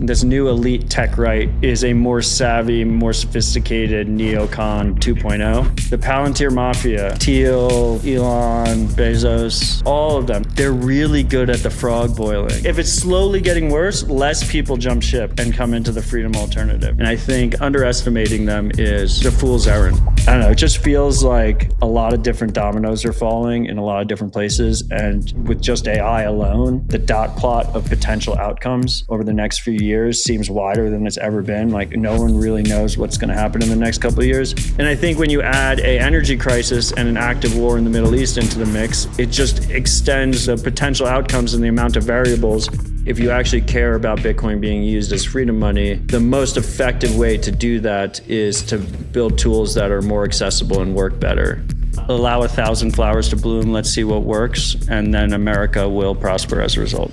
this new elite tech right is a more savvy, more sophisticated NeoCon 2.0. The Palantir Mafia, Thiel, Elon, Bezos, all of them, they're really good at the frog boiling. If it's slowly getting worse, less people jump ship and come into the freedom alternative. And I think underestimating them is a fool's errand. I don't know, it just feels like a lot of different dominoes are falling in a lot of different places. And with just AI alone, the dot plot of potential outcomes over the next few years seems wider than it's ever been. Like no one really knows what's going to happen in the next couple of years. And I think when you add an energy crisis and an active war in the Middle East into the mix, it just extends the potential outcomes and the amount of variables. If you actually care about Bitcoin being used as freedom money, the most effective way to do that is to build tools that are more accessible and work better. Allow 1,000 flowers to bloom, let's see what works, and then America will prosper as a result.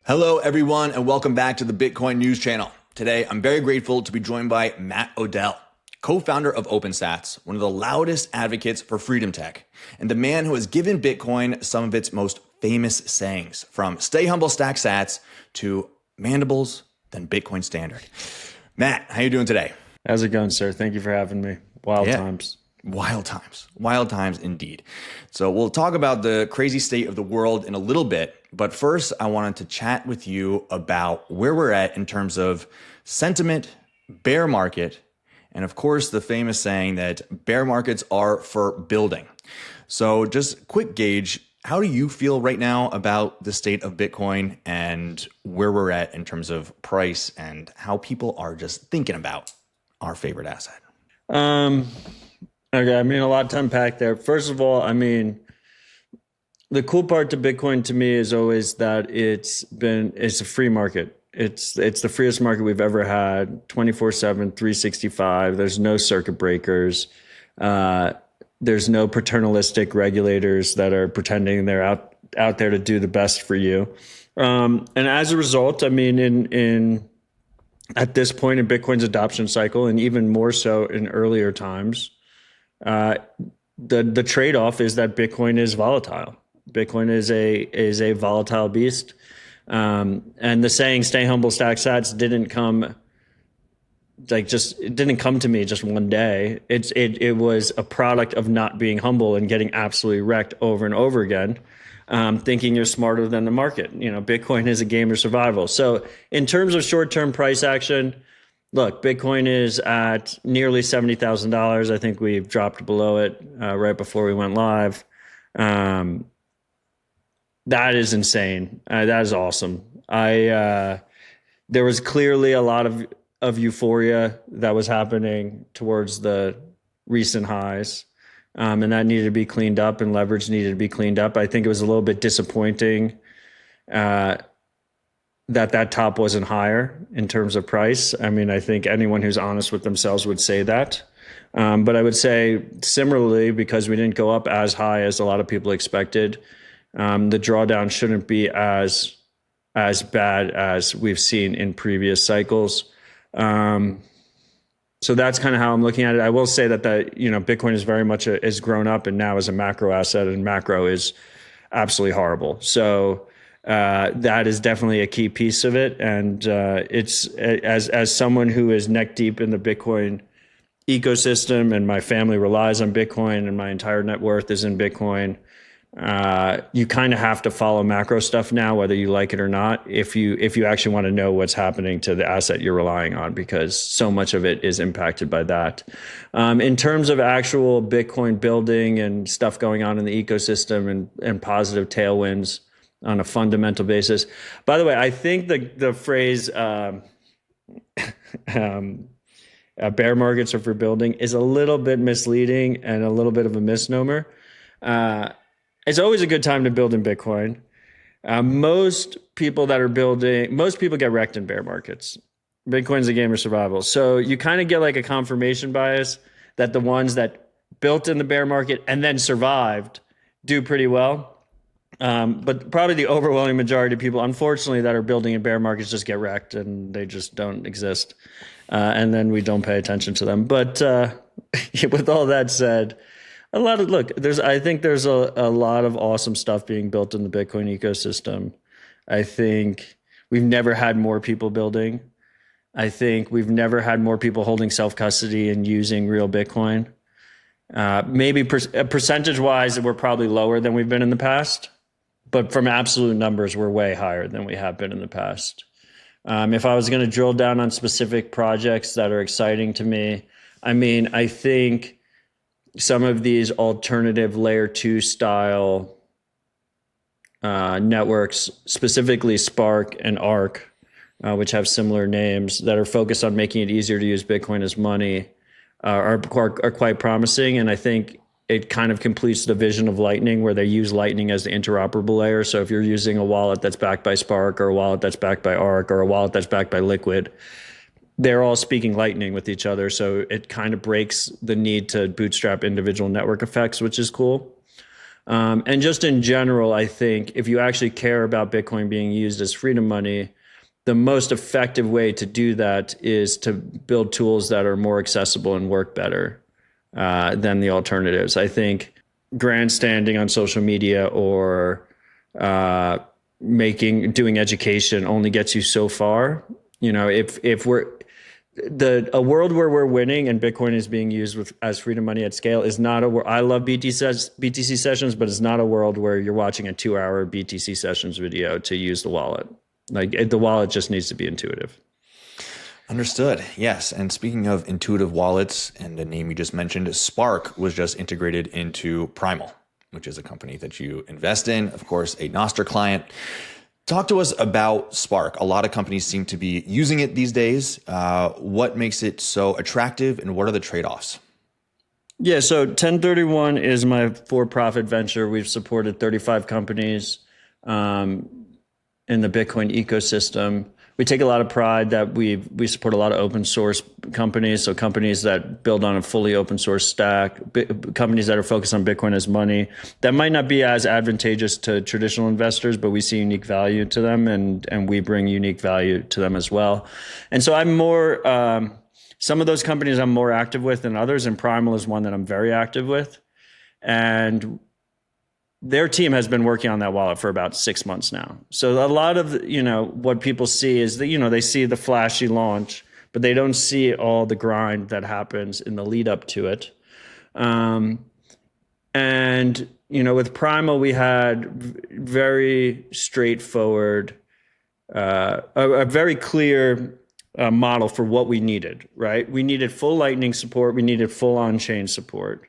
Hello, everyone, and welcome back to the Bitcoin News Channel. Today, I'm very grateful to be joined by Matt Odell, co-founder of OpenSats, one of the loudest advocates for freedom tech, and the man who has given Bitcoin some of its most famous sayings, from stay humble, stack sats to mandibles, then Bitcoin standard. Matt, how you doing today? How's it going, sir? Thank you for having me. Wild times. Wild times indeed. So we'll talk about the crazy state of the world in a little bit, but first I wanted to chat with you about where we're at in terms of sentiment, bear market, and of course the famous saying that bear markets are for building. So just quick gauge, how do you feel right now about the state of Bitcoin and where we're at in terms of price and how people are just thinking about our favorite asset? Okay, I mean, a lot to unpack there. First of all, I mean, the cool part to Bitcoin to me is always that it's a free market. It's the freest market we've ever had, 24/7, 365. There's no circuit breakers. There's no paternalistic regulators that are pretending they're out there to do the best for you. And as a result, I mean, at this point in Bitcoin's adoption cycle, and even more so in earlier times, the trade-off is that Bitcoin is volatile. Bitcoin is a volatile beast. And the saying "stay humble, stack sats" didn't come to me just one day. It was a product of not being humble and getting absolutely wrecked over and over again, thinking you're smarter than the market. You know, Bitcoin is a game of survival. So in terms of short-term price action, look, Bitcoin is at nearly $70,000. I think we've dropped below it right before we went live. That is insane. That is awesome. There was clearly a lot of euphoria that was happening towards the recent highs, and that needed to be cleaned up, and leverage needed to be cleaned up. I think it was a little bit disappointing that top wasn't higher in terms of price. I mean, I think anyone who's honest with themselves would say that. But I would say similarly, because we didn't go up as high as a lot of people expected, the drawdown shouldn't be as bad as we've seen in previous cycles. So that's kind of how I'm looking at it. I will say that Bitcoin is very much has grown up and now is a macro asset, and macro is absolutely horrible. So that is definitely a key piece of it. And it's as someone who is neck deep in the Bitcoin ecosystem, and my family relies on Bitcoin, and my entire net worth is in Bitcoin. You kind of have to follow macro stuff now, whether you like it or not, if you actually want to know what's happening to the asset you're relying on, because so much of it is impacted by that. In terms of actual Bitcoin building and stuff going on in the ecosystem and positive tailwinds on a fundamental basis. By the way, I think the phrase bear markets are for building is a little bit misleading and a little bit of a misnomer. It's always a good time to build in Bitcoin. Most people get wrecked in bear markets. Bitcoin's a game of survival. So you kind of get like a confirmation bias that the ones that built in the bear market and then survived do pretty well. But probably the overwhelming majority of people, unfortunately, that are building in bear markets just get wrecked and they just don't exist. And then we don't pay attention to them. But with all that said, I think there's a lot of awesome stuff being built in the Bitcoin ecosystem. I think we've never had more people building. I think we've never had more people holding self-custody and using real Bitcoin. Maybe percentage-wise, we're probably lower than we've been in the past, but from absolute numbers, we're way higher than we have been in the past. If I was going to drill down on specific projects that are exciting to me, I think some of these alternative layer 2 style networks, specifically Spark and Arc, which have similar names, that are focused on making it easier to use Bitcoin as money, are quite promising. And I think it kind of completes the vision of Lightning, where they use Lightning as the interoperable layer. So if you're using a wallet that's backed by Spark, or a wallet that's backed by Arc, or a wallet that's backed by Liquid, they're all speaking Lightning with each other. So it kind of breaks the need to bootstrap individual network effects, which is cool. And just in general, I think if you actually care about Bitcoin being used as freedom money, the most effective way to do that is to build tools that are more accessible and work better than the alternatives. I think grandstanding on social media or doing education only gets you so far. If we're a world where we're winning and Bitcoin is being used as freedom money at scale is not I love BTC sessions, but it's not a world where you're watching a 2-hour BTC sessions video to use the wallet. The wallet just needs to be intuitive. Understood. Yes. And speaking of intuitive wallets, and the name you just mentioned, Spark was just integrated into Primal, which is a company that you invest in, of course, a Nostr client. Talk to us about Spark. A lot of companies seem to be using it these days. What makes it so attractive, and what are the trade-offs? Yeah, so 1031 is my for-profit venture. We've supported 35 companies in the Bitcoin ecosystem. We take a lot of pride that we support a lot of open source companies, so companies that build on a fully open source stack, companies that are focused on Bitcoin as money. That might not be as advantageous to traditional investors, but we see unique value to them, and we bring unique value to them as well. And so I'm more, some of those companies I'm more active with than others, and Primal is one that I'm very active with. And their team has been working on that wallet for about 6 months now. So a lot of, what people see is that, they see the flashy launch, but they don't see all the grind that happens in the lead up to it. And, with Primal, we had very straightforward, a very clear model for what we needed, right? We needed full Lightning support. We needed full on-chain support.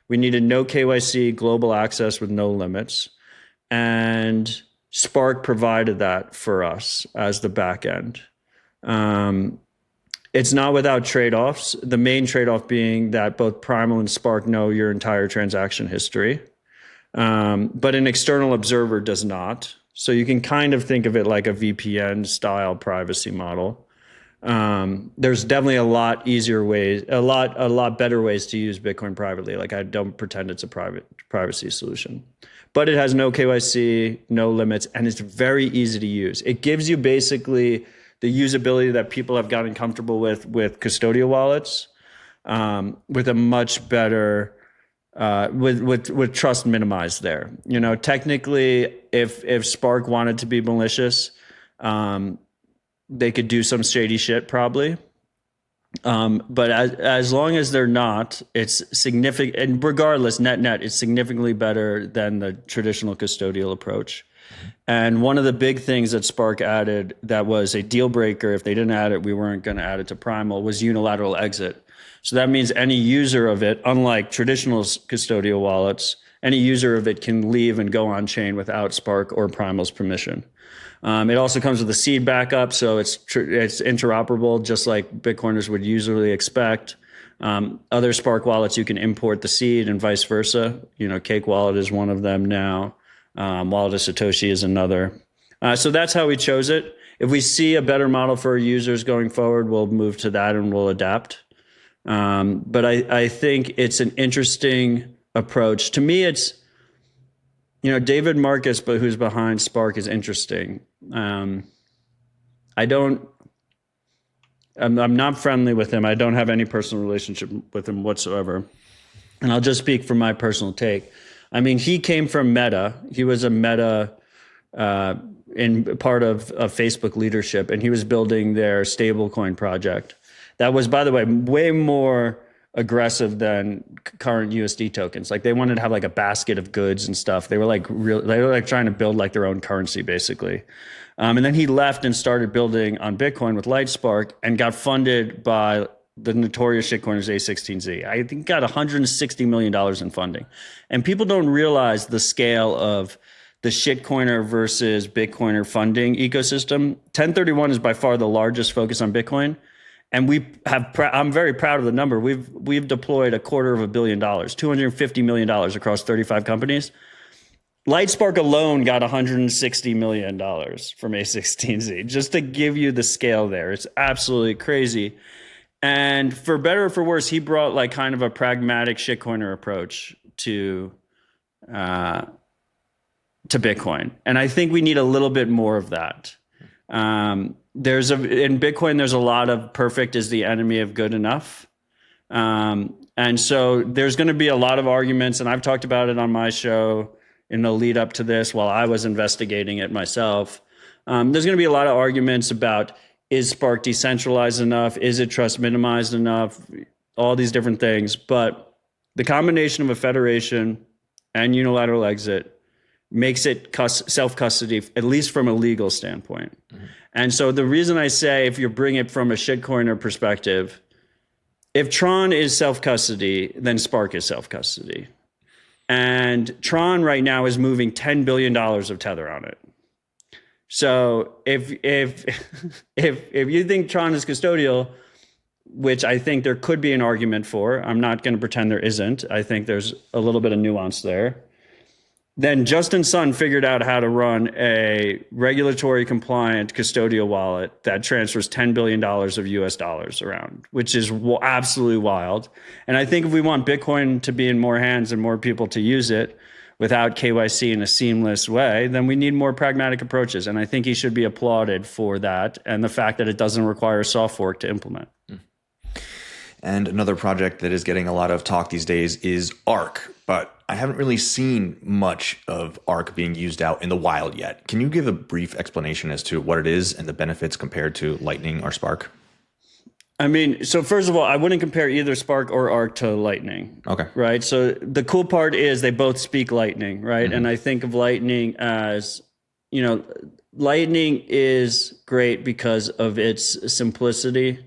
We needed no KYC, global access with no limits. And Spark provided that for us as the back end. It's not without trade-offs. The main trade-off being that both Primal and Spark know your entire transaction history. But an external observer does not. So you can kind of think of it like a VPN style privacy model. There's definitely a lot easier ways, a lot better ways to use Bitcoin privately. Like, I don't pretend it's a privacy solution, but it has no KYC, no limits, and it's very easy to use. It gives you basically the usability that people have gotten comfortable with custodial wallets, with a much better, with trust minimized there. Technically, if Spark wanted to be malicious, they could do some shady shit probably. But as long as they're not, it's significant. And regardless, net, it's significantly better than the traditional custodial approach. And one of the big things that Spark added that was a deal breaker, if they didn't add it, we weren't going to add it to Primal, was unilateral exit. So that means any user of it, unlike traditional custodial wallets, any user of it can leave and go on chain without Spark or Primal's permission. It also comes with a seed backup, so it's interoperable, just like Bitcoiners would usually expect. Other Spark wallets, you can import the seed and vice versa. Cake Wallet is one of them now. Wallet of Satoshi is another. So that's how we chose it. If we see a better model for our users going forward, we'll move to that and we'll adapt. But I think it's an interesting approach. To me, it's, David Marcus, but who's behind Spark, is interesting. I'm not friendly with him. I don't have any personal relationship with him whatsoever. and I'll just speak from my personal take. I mean, he came from Meta. He was a Meta in part of Facebook leadership, and he was building their stablecoin project. That was, by the way more aggressive than current USD tokens. Like they wanted to have like a basket of goods and stuff. They were like trying to build like their own currency basically. And then he left and started building on Bitcoin with Lightspark and got funded by the notorious shitcoiners A16Z. I think got $160 million in funding. And people don't realize the scale of the shitcoiner versus Bitcoiner funding ecosystem. 1031 is by far the largest focus on Bitcoin. And I'm very proud of the number. We've deployed $250 million, $250 million across 35 companies. Lightspark alone got $160 million from A16Z, just to give you the scale there. It's absolutely crazy. And for better or for worse, he brought like kind of a pragmatic shitcoiner approach to Bitcoin. And I think we need a little bit more of that. In Bitcoin, there's a lot of perfect is the enemy of good enough. And so there's going to be a lot of arguments, and I've talked about it on my show in the lead up to this while I was investigating it myself. There's going to be a lot of arguments about, is Spark decentralized enough? Is it trust minimized enough? All these different things. But the combination of a federation and unilateral exit makes it self-custody, at least from a legal standpoint. Mm-hmm. And so the reason I say, if you bring it from a shitcoiner perspective, if Tron is self-custody, then Spark is self-custody. And Tron right now is moving $10 billion of Tether on it. So if you think Tron is custodial, which I think there could be an argument for, I'm not going to pretend there isn't. I think there's a little bit of nuance there. Then Justin Sun figured out how to run a regulatory compliant custodial wallet that transfers $10 billion of US dollars around, which is absolutely wild. And I think if we want Bitcoin to be in more hands and more people to use it without KYC in a seamless way, then we need more pragmatic approaches. And I think he should be applauded for that and the fact that it doesn't require a soft fork to implement. And another project that is getting a lot of talk these days is Arc, but I haven't really seen much of Arc being used out in the wild yet. Can you give a brief explanation as to what it is and the benefits compared to Lightning or Spark? I mean, so first of all, I wouldn't compare either Spark or Arc to Lightning. Okay. Right. So the cool part is they both speak Lightning, right? Mm-hmm. And I think of Lightning as, Lightning is great because of its simplicity.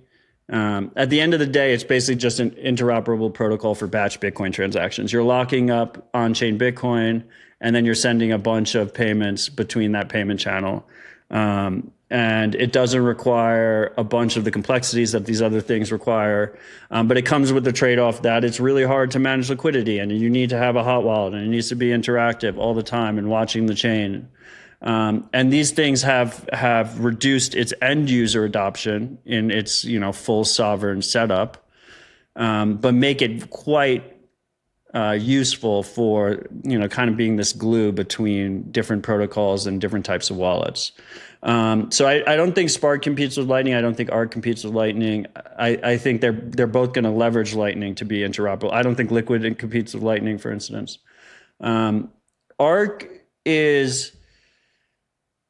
At the end of the day, it's basically just an interoperable protocol for batch Bitcoin transactions. You're locking up on-chain Bitcoin, and then you're sending a bunch of payments between that payment channel. And it doesn't require a bunch of the complexities that these other things require. But it comes with the trade-off that it's really hard to manage liquidity, and you need to have a hot wallet, and it needs to be interactive all the time and watching the chain. And these things have reduced its end user adoption in its full sovereign setup, but make it quite useful for kind of being this glue between different protocols and different types of wallets. So I don't think Spark competes with Lightning. I don't think Arc competes with Lightning. I think they're both going to leverage Lightning to be interoperable. I don't think Liquid competes with Lightning, for instance. Arc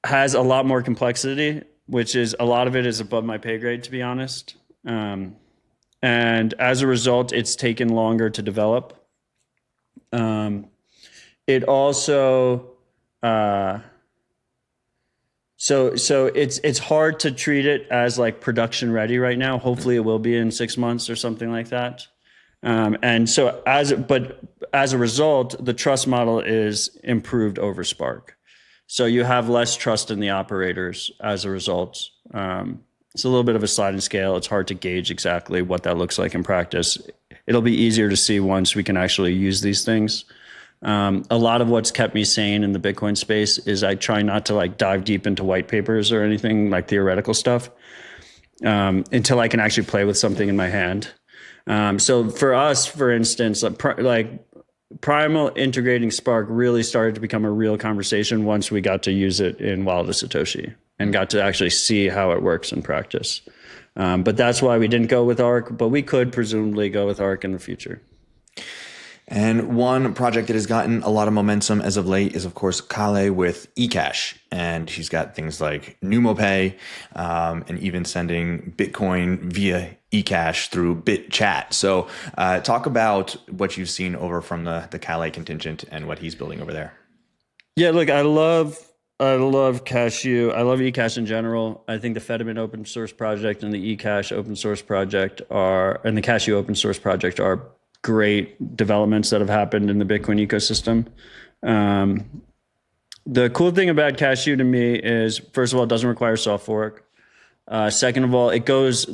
has a lot more complexity, which is a lot of it is above my pay grade, to be honest. And as a result, it's taken longer to develop. It also, so it's hard to treat it as like production ready right now. Hopefully it will be in 6 months or something like that. And so as a result, the trust model is improved over Spark. So you have less trust in the operators as a result. It's a little bit of a sliding scale. It's hard to gauge exactly what that looks like in practice. It'll be easier to see once we can actually use these things. A lot of what's kept me sane in the Bitcoin space is I try not to like dive deep into white papers or anything like theoretical stuff until I can actually play with something in my hand. So for us, for instance, like Primal integrating Spark really started to become a real conversation once we got to use it in Wallet of Satoshi and got to actually see how it works in practice. But that's why we didn't go with Arc, but we could presumably go with Arc in the future. And one project that has gotten a lot of momentum as of late is, of course, Kale with eCash. And he's got things like NumoPay, and even sending Bitcoin via eCash through BitChat. So talk about what you've seen over from the Kale contingent and what he's building over there. Yeah, look, I love Cashu. I love eCash in general. I think the Fedimint open source project and the eCash open source project and the Cashu open source project are great developments that have happened in the Bitcoin ecosystem. The cool thing about Cashu to me is, first of all, it doesn't require soft fork. Second of all, it goes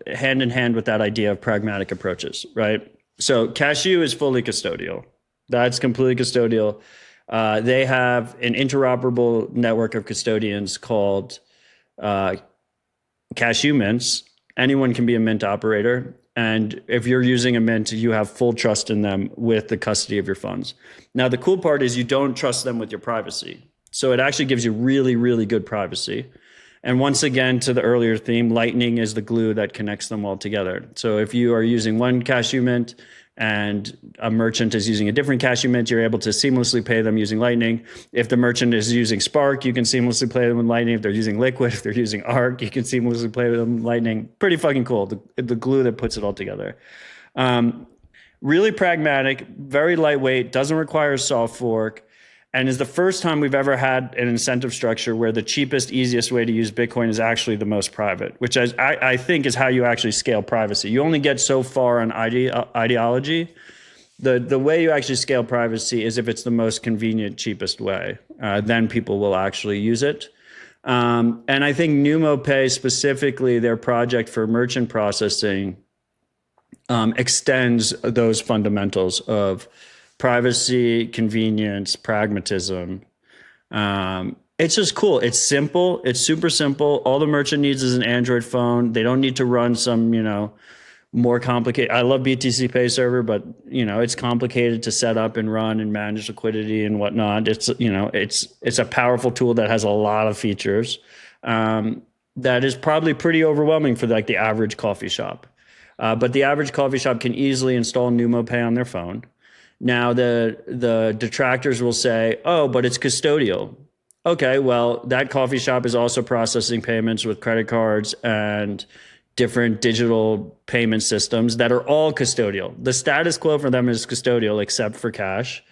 hand in hand with that idea of pragmatic approaches, right? So Cashu is fully custodial. That's completely custodial. They have an interoperable network of custodians called Cashu mints. Anyone can be a mint operator. And if you're using a mint, you have full trust in them with the custody of your funds. Now, the cool part is you don't trust them with your privacy. So it actually gives you really, really good privacy. And once again, to the earlier theme, Lightning is the glue that connects them all together. So if you are using one Cashu mint and a merchant is using a different Cashu mint, you're able to seamlessly pay them using Lightning. If the merchant is using Spark, you can seamlessly pay them with Lightning. If they're using Liquid, if they're using Arc, you can seamlessly pay them with Lightning. Pretty fucking cool, the glue that puts it all together. Really pragmatic, very lightweight, doesn't require a soft fork, and is the first time we've ever had an incentive structure where the cheapest, easiest way to use Bitcoin is actually the most private, which I think is how you actually scale privacy. You only get so far on ideology. The way you actually scale privacy is if it's the most convenient, cheapest way. Then people will actually use it. And I think NumoPay, specifically their project for merchant processing, extends those fundamentals of privacy, convenience, pragmatism. It's just cool. It's simple. It's super simple. All the merchant needs is an Android phone. They don't need to run some, more complicated. I love BTC Pay Server, but it's complicated to set up and run and manage liquidity and whatnot. It's a powerful tool that has a lot of features. That is probably pretty overwhelming for the average coffee shop. But the average coffee shop can easily install NumoPay on their phone. Now, the detractors will say, oh, but it's custodial. Okay, well, that coffee shop is also processing payments with credit cards and different digital payment systems that are all custodial. The status quo for them is custodial, except for cash.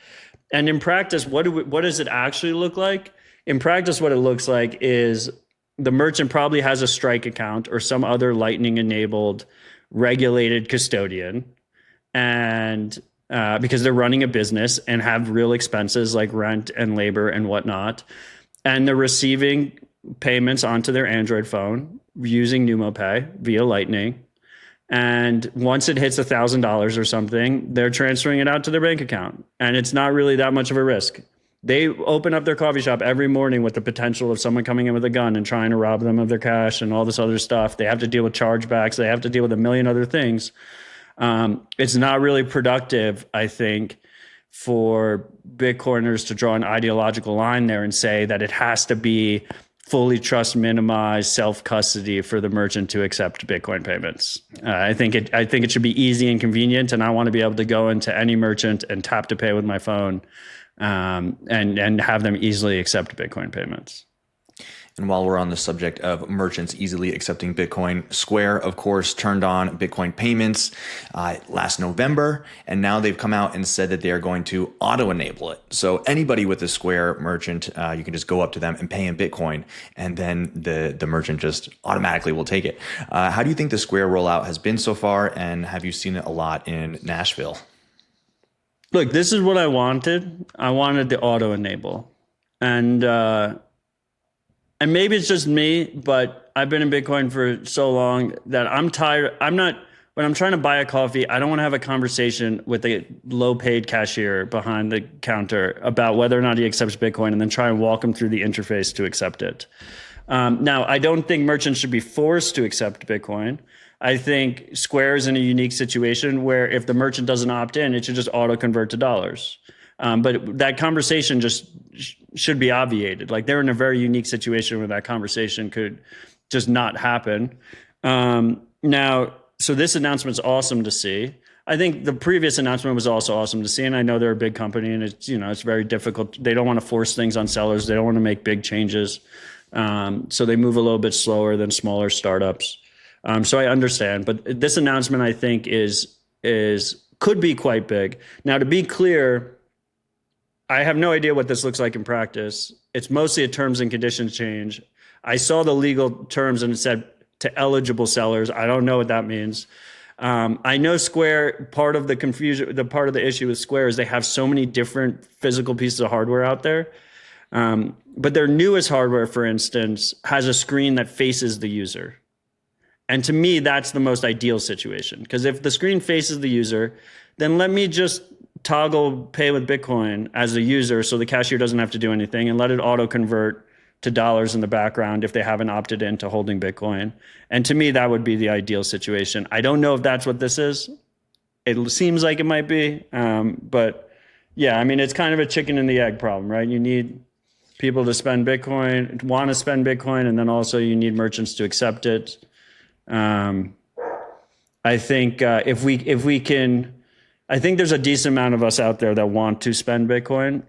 And in practice, what does it actually look like? In practice, what it looks like is the merchant probably has a Strike account or some other Lightning-enabled regulated custodian, and because they're running a business and have real expenses like rent and labor and whatnot. And they're receiving payments onto their Android phone using NumoPay via Lightning. And once it hits $1,000 or something, they're transferring it out to their bank account. And it's not really that much of a risk. They open up their coffee shop every morning with the potential of someone coming in with a gun and trying to rob them of their cash and all this other stuff. They have to deal with chargebacks. They have to deal with a million other things. It's not really productive, I think, for Bitcoiners to draw an ideological line there and say that it has to be fully trust minimized self-custody for the merchant to accept Bitcoin payments. I think it should be easy and convenient, and I want to be able to go into any merchant and tap to pay with my phone, and have them easily accept Bitcoin payments. And while we're on the subject of merchants easily accepting Bitcoin, Square, of course, turned on Bitcoin payments last November, and now they've come out and said that they are going to auto-enable it. So anybody with a Square merchant, you can just go up to them and pay in Bitcoin, and then the merchant just automatically will take it. How do you think the Square rollout has been so far, and have you seen it a lot in Nashville? Look, this is what I wanted. I wanted the auto-enable. And maybe it's just me, but I've been in Bitcoin for so long that I'm tired. When I'm trying to buy a coffee, I don't want to have a conversation with a low-paid cashier behind the counter about whether or not he accepts Bitcoin and then try and walk him through the interface to accept it. Now, I don't think merchants should be forced to accept Bitcoin. I think Square is in a unique situation where if the merchant doesn't opt in, it should just auto-convert to dollars. But that conversation just should be obviated. Like, they're in a very unique situation where that conversation could just not happen. Now, so this announcement is awesome to see. I think the previous announcement was also awesome to see. And I know they're a big company and it's, it's very difficult. They don't want to force things on sellers. They don't want to make big changes. So they move a little bit slower than smaller startups. So I understand, but this announcement I think could be quite big. Now, to be clear, I have no idea what this looks like in practice. It's mostly a terms and conditions change. I saw the legal terms and it said to eligible sellers. I don't know what that means. I know Square, part of the confusion, part of the issue with Square is they have so many different physical pieces of hardware out there. But their newest hardware, for instance, has a screen that faces the user. And to me, that's the most ideal situation. Because if the screen faces the user, then let me just toggle pay with Bitcoin as a user so the cashier doesn't have to do anything and let it auto convert to dollars in the background if they haven't opted into holding Bitcoin. And to me, that would be the ideal situation. I don't know if that's what this is. It seems like it might be. But yeah, I mean, it's kind of a chicken and the egg problem, right? You need people to spend Bitcoin, want to spend Bitcoin, and then also you need merchants to accept it. I think if we can, I think there's a decent amount of us out there that want to spend Bitcoin,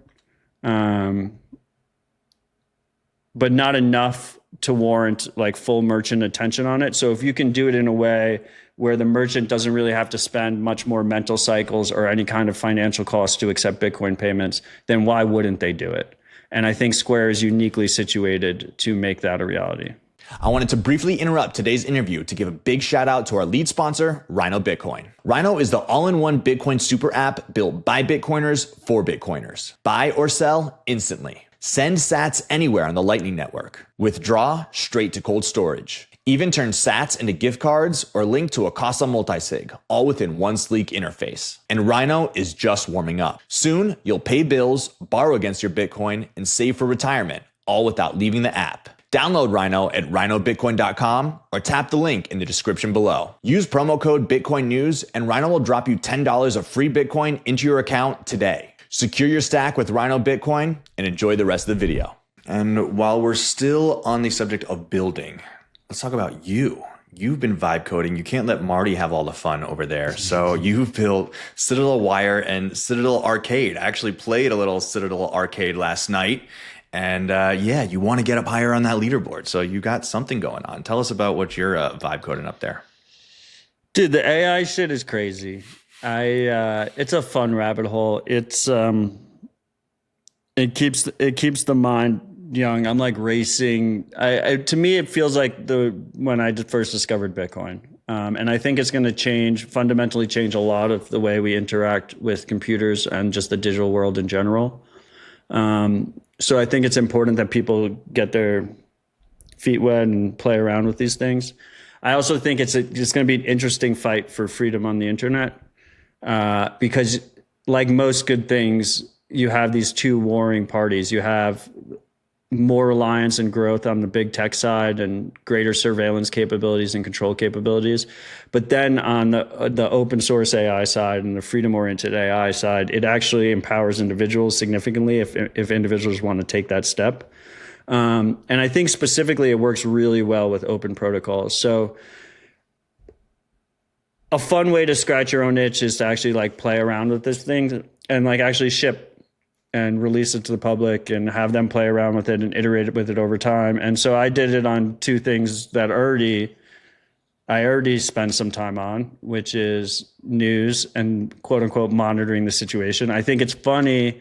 but not enough to warrant like full merchant attention on it. So if you can do it in a way where the merchant doesn't really have to spend much more mental cycles or any kind of financial cost to accept Bitcoin payments, then why wouldn't they do it? And I think Square is uniquely situated to make that a reality. I wanted to briefly interrupt today's interview to give a big shout out to our lead sponsor, Rhino Bitcoin. Rhino is the all-in-one Bitcoin super app built by Bitcoiners for Bitcoiners. Buy or sell instantly. Send sats anywhere on the Lightning Network. Withdraw straight to cold storage. Even turn sats into gift cards or link to a Casa multisig, all within one sleek interface. And Rhino is just warming up. Soon, you'll pay bills, borrow against your Bitcoin, and save for retirement, all without leaving the app. Download Rhino at rhinobitcoin.com or tap the link in the description below. Use promo code BitcoinNews and Rhino will drop you $10 of free Bitcoin into your account today. Secure your stack with Rhino Bitcoin and enjoy the rest of the video. And while we're still on the subject of building, let's talk about you. You've been vibe coding. You can't let Marty have all the fun over there. So you've built Citadel Wire and Citadel Arcade. I actually played a little Citadel Arcade last night. And yeah, you want to get up higher on that leaderboard. So you got something going on. Tell us about what you're vibe coding up there. Dude, the AI shit is crazy. It's a fun rabbit hole. It keeps the mind young. I'm like racing. To me, it feels like when I first discovered Bitcoin. And I think it's going to fundamentally change a lot of the way we interact with computers and just the digital world in general. So I think it's important that people get their feet wet and play around with these things. I also think it's going to be an interesting fight for freedom on the internet, because like most good things, you have these two warring parties. You have more reliance and growth on the big tech side and greater surveillance capabilities and control capabilities. But then on the open source AI side and the freedom-oriented AI side, it actually empowers individuals significantly if individuals want to take that step. And I think specifically it works really well with open protocols. So a fun way to scratch your own itch is to actually like play around with this thing and like actually ship and release it to the public and have them play around with it and iterate with it over time. And so I did it on two things that I already spent some time on, which is news and quote unquote monitoring the situation. I think it's funny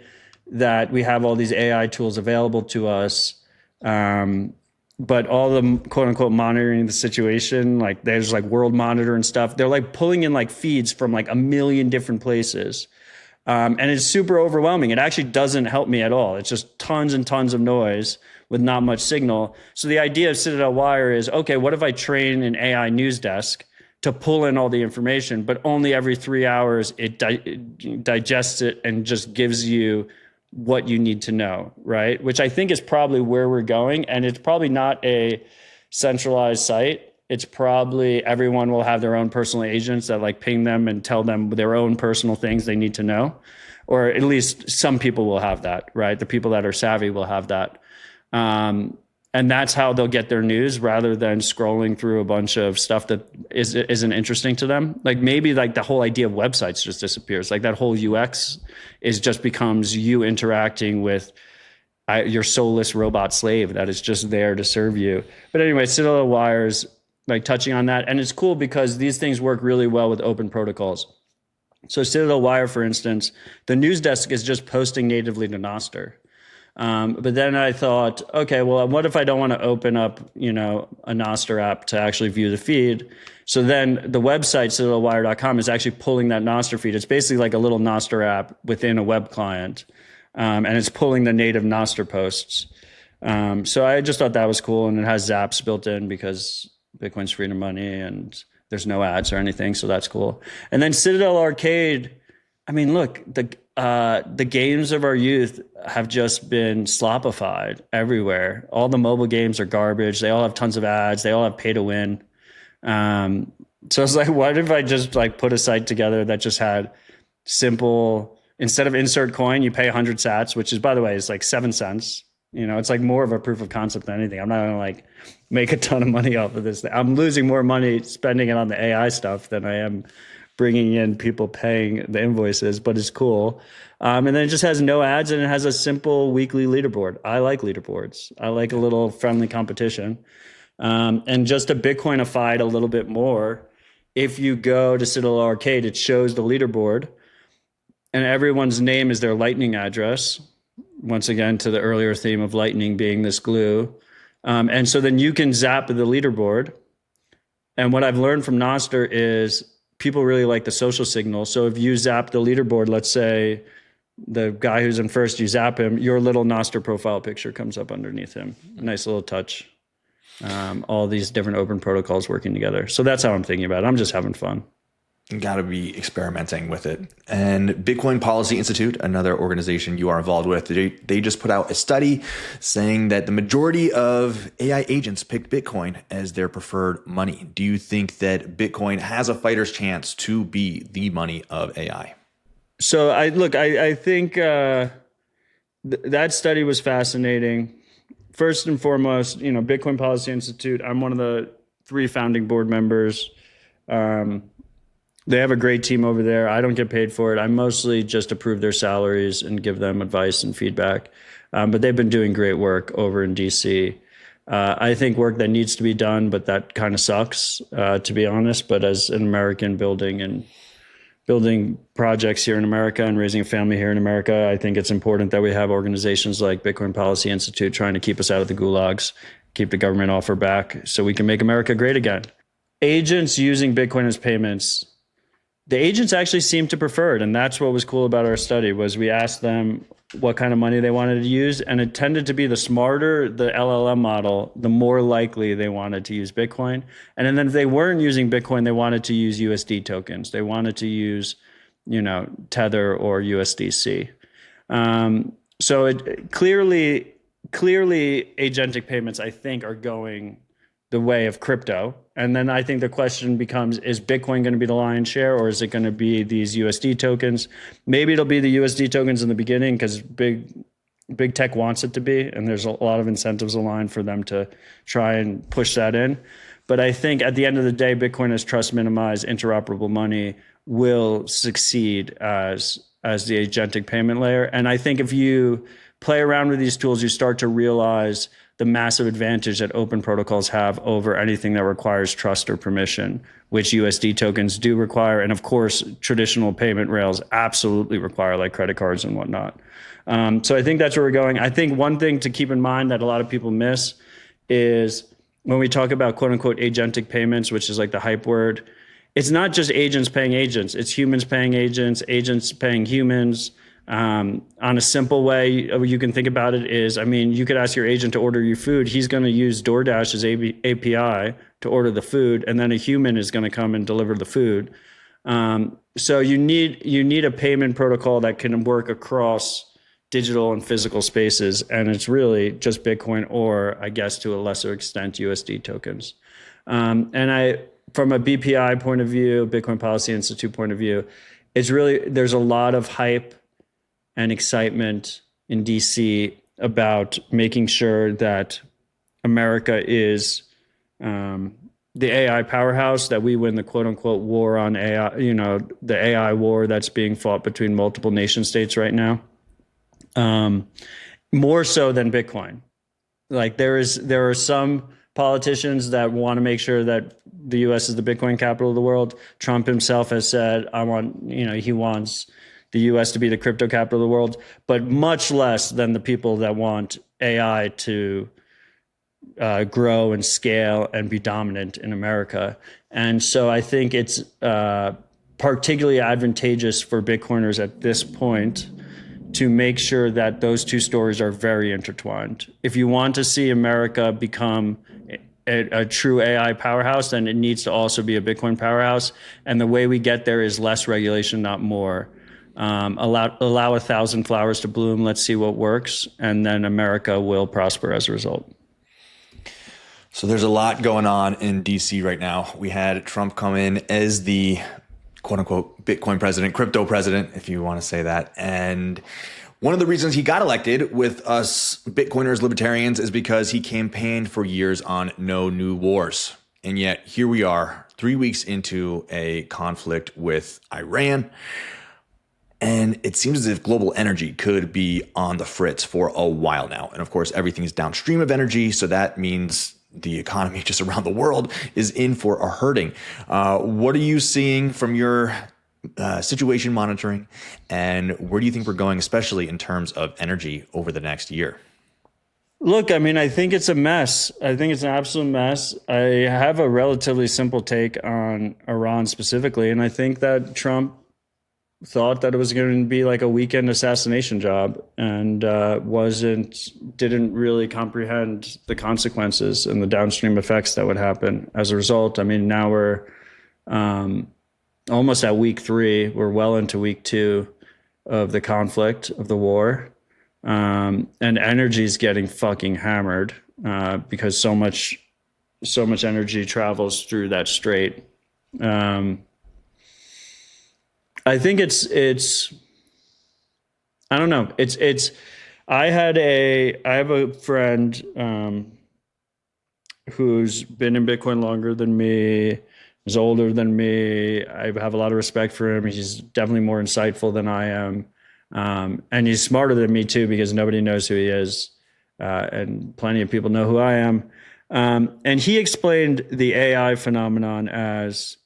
that we have all these AI tools available to us, but all the quote unquote monitoring the situation, like there's like World Monitor and stuff, they're like pulling in like feeds from like a million different places. And it's super overwhelming. It actually doesn't help me at all. It's just tons and tons of noise with not much signal. So the idea of Citadel Wire is, okay, what if I train an AI news desk to pull in all the information, but only every 3 hours it digests it and just gives you what you need to know, right? Which I think is probably where we're going. And it's probably not a centralized site. It's probably everyone will have their own personal agents that like ping them and tell them their own personal things they need to know. Or at least some people will have that, right? The people that are savvy will have that. And that's how they'll get their news rather than scrolling through a bunch of stuff that isn't interesting to them. Like maybe like the whole idea of websites just disappears. Like that whole UX is just becomes you interacting with your soulless robot slave that is just there to serve you. But anyway, Citadel wires, like touching on that. And it's cool because these things work really well with open protocols. So Citadel Wire, for instance, the news desk is just posting natively to Nostr. But then I thought, okay, well, what if I don't want to open up, a Nostr app to actually view the feed? So then the website, citadelwire.com, is actually pulling that Nostr feed. It's basically like a little Nostr app within a web client. And it's pulling the native Nostr posts. So I just thought that was cool. And it has Zaps built in because Bitcoin's free to money and there's no ads or anything. So that's cool. And then Citadel Arcade, I mean, look, the games of our youth have just been slopified everywhere. All the mobile games are garbage. They all have tons of ads. They all have pay to win. So I was like, what if I just like put a site together that just had simple, instead of insert coin, you pay 100 sats, which is, by the way, is like 7 cents. It's like more of a proof of concept than anything. I'm not going to like make a ton of money off of this. I'm losing more money spending it on the AI stuff than I am bringing in people paying the invoices, but it's cool. And then it just has no ads and it has a simple weekly leaderboard. I like leaderboards. I like a little friendly competition. And just to Bitcoinify it a little bit more, if you go to Citadel Arcade, it shows the leaderboard and everyone's name is their Lightning address. Once again, to the earlier theme of Lightning being this glue. And so then you can zap the leaderboard. And what I've learned from Nostr is people really like the social signal. So if you zap the leaderboard, let's say the guy who's in first, you zap him, your little Nostr profile picture comes up underneath him. A nice little touch. All these different open protocols working together. So that's how I'm thinking about it. I'm just having fun. Got to be experimenting with it. And Bitcoin Policy Institute, another organization you are involved with, they just put out a study saying that the majority of AI agents picked Bitcoin as their preferred money. Do you think that Bitcoin has a fighter's chance to be the money of AI? So I think that study was fascinating. First and foremost, Bitcoin Policy Institute, I'm one of the 3 founding board members. They have a great team over there. I don't get paid for it. I mostly just approve their salaries and give them advice and feedback. But they've been doing great work over in DC. I think work that needs to be done, but that kind of sucks, to be honest. But as an American building projects here in America and raising a family here in America, I think it's important that we have organizations like Bitcoin Policy Institute trying to keep us out of the gulags, keep the government off our back so we can make America great again. Agents using Bitcoin as payments, the agents actually seem to prefer it. And that's what was cool about our study was we asked them what kind of money they wanted to use. And it tended to be the smarter the LLM model, the more likely they wanted to use Bitcoin. And then if they weren't using Bitcoin, they wanted to use USD tokens. They wanted to use, Tether or USDC. So it clearly agentic payments, I think, are going the way of crypto. And then I think the question becomes, is Bitcoin going to be the lion's share or is it going to be these USD tokens? Maybe it'll be the USD tokens in the beginning because big tech wants it to be. And there's a lot of incentives aligned for them to try and push that in. But I think at the end of the day, Bitcoin as trust minimized interoperable money will succeed as the agentic payment layer. And I think if you play around with these tools, you start to realize the massive advantage that open protocols have over anything that requires trust or permission, which USD tokens do require. And of course, traditional payment rails absolutely require, like credit cards and whatnot. So I think that's where we're going. I think one thing to keep in mind that a lot of people miss is when we talk about quote unquote agentic payments, which is like the hype word, it's not just agents paying agents. It's humans paying agents paying humans. On a simple way you can think about it is, you could ask your agent to order your food. He's going to use DoorDash's API to order the food, and then a human is going to come and deliver the food. So you need a payment protocol that can work across digital and physical spaces, and it's really just Bitcoin or, I guess, to a lesser extent, USD tokens. From a BPI point of view, Bitcoin Policy Institute point of view, there's a lot of hype and excitement in DC about making sure that America is the AI powerhouse, that we win the quote unquote war on AI, the AI war that's being fought between multiple nation states right now. More so than Bitcoin. Like there are some politicians that want to make sure that the US is the Bitcoin capital of the world. Trump himself has said, he wants the US to be the crypto capital of the world, but much less than the people that want AI to grow and scale and be dominant in America. And so I think it's particularly advantageous for Bitcoiners at this point to make sure that those two stories are very intertwined. If you want to see America become a true AI powerhouse, then it needs to also be a Bitcoin powerhouse. And the way we get there is less regulation, not more. Allow 1,000 flowers to bloom. Let's see what works. And then America will prosper as a result. So there's a lot going on in DC right now. We had Trump come in as the quote unquote Bitcoin president, crypto president, if you want to say that. And one of the reasons he got elected with us Bitcoiners, libertarians, is because he campaigned for years on no new wars. And yet here we are 3 weeks into a conflict with Iran. And it seems as if global energy could be on the fritz for a while now. And of course, everything is downstream of energy. So that means the economy just around the world is in for a hurting. What are you seeing from your situation monitoring, and where do you think we're going, especially in terms of energy over the next year? Look, I mean, I think it's a mess. I think it's an absolute mess. I have a relatively simple take on Iran specifically, and I think that Trump thought that it was going to be like a weekend assassination job, and didn't really comprehend the consequences and the downstream effects that would happen as a result. I mean, now we're almost at week 3. We're well into week 2 of the conflict, of the war, and energy is getting fucking hammered because so much energy travels through that strait. I think it's I don't know. I have a friend who's been in Bitcoin longer than me, is older than me. I have a lot of respect for him. He's definitely more insightful than I am. And he's smarter than me too, because nobody knows who he is. And plenty of people know who I am. And he explained the AI phenomenon as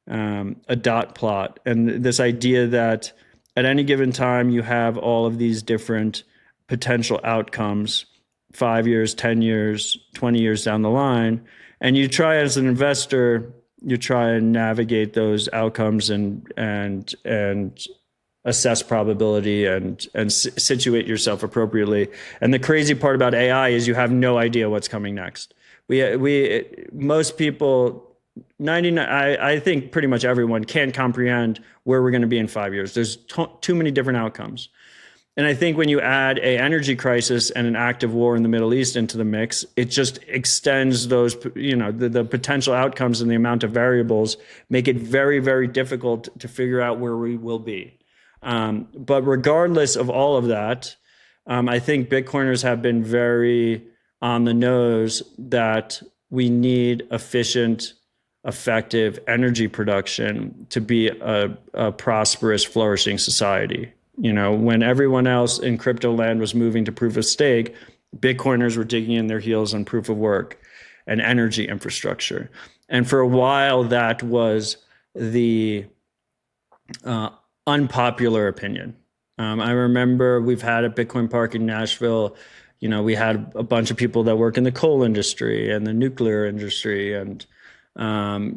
a dot plot, and this idea that at any given time you have all of these different potential outcomes 5 years, 10 years, 20 years down the line, and you try as an investor, you try and navigate those outcomes and assess probability and situate yourself appropriately. And the crazy part about AI is you have no idea what's coming next. Most people, 99, I think pretty much everyone can't comprehend where we're going to be in 5 years. There's too many different outcomes. And I think when you add an energy crisis and an active war in the Middle East into the mix, it just extends those, the potential outcomes and the amount of variables make it very, very difficult to figure out where we will be. But regardless of all of that, I think Bitcoiners have been very on the nose that we need efficient, effective energy production to be a prosperous, flourishing society. When everyone else in crypto land was moving to proof of stake, Bitcoiners were digging in their heels on proof of work and energy infrastructure. And for a while, that was the unpopular opinion. I remember we've had a Bitcoin Park in Nashville. We had a bunch of people that work in the coal industry and the nuclear industry and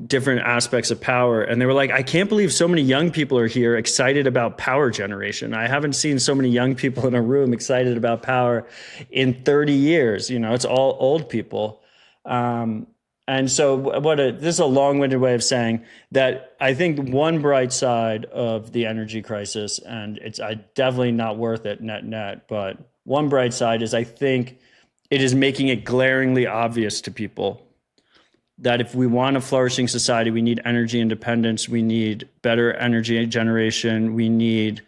different aspects of power. And they were like, I can't believe so many young people are here excited about power generation. I haven't seen so many young people in a room excited about power in 30 years. It's all old people. And so this is a long-winded way of saying that I think one bright side of the energy crisis, and it's definitely not worth it net, but one bright side is I think it is making it glaringly obvious to people that if we want a flourishing society, we need energy independence, we need better energy generation, we need